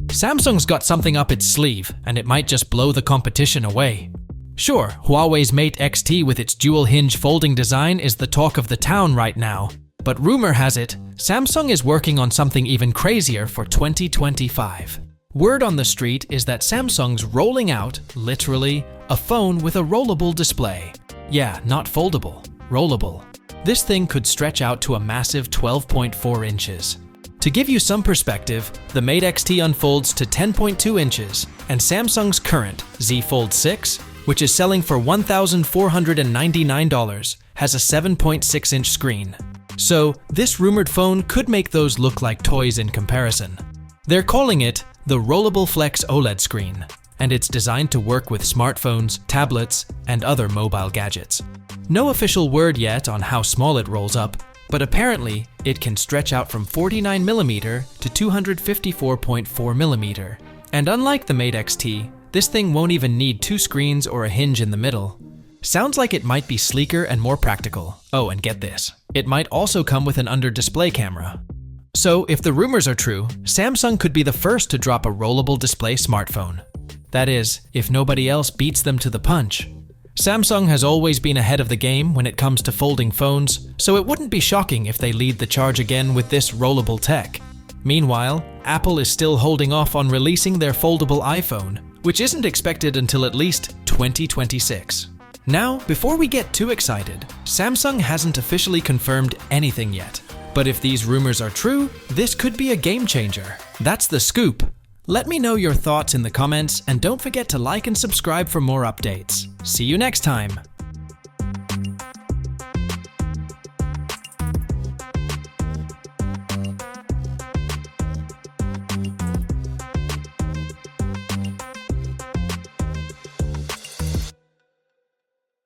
Samsung's got something up its sleeve, and it might just blow the competition away. Sure, Huawei's Mate X-T with its dual hinge folding design is the talk of the town right now, but rumor has it, Samsung is working on something even crazier for 2025. Word on the street is that Samsung's rolling out, literally, a phone with a rollable display. Yeah, not foldable, rollable. This thing could stretch out to a massive 12.4 inches. To give you some perspective, the Mate X-T unfolds to 10.2 inches, and Samsung's current Z Fold 6, which is selling for $1,499, has a 7.6-inch screen. So, this rumored phone could make those look like toys in comparison. They're calling it the Rollable Flex OLED screen, and it's designed to work with smartphones, tablets, and other mobile gadgets. No official word yet on how small it rolls up, but apparently it can stretch out from 49mm to 254.4mm. And unlike the Mate X-T, this thing won't even need two screens or a hinge in the middle. Sounds like it might be sleeker and more practical. Oh, and get this, it might also come with an under-display camera. So if the rumors are true, Samsung could be the first to drop a rollable display smartphone. That is, if nobody else beats them to the punch. Samsung has always been ahead of the game when it comes to folding phones, so it wouldn't be shocking if they lead the charge again with this rollable tech. Meanwhile, Apple is still holding off on releasing their foldable iPhone, which isn't expected until at least 2026. Now, before we get too excited, Samsung hasn't officially confirmed anything yet. But if these rumors are true, this could be a game changer. That's the scoop. Let me know your thoughts in the comments, and don't forget to like and subscribe for more updates. See you next time!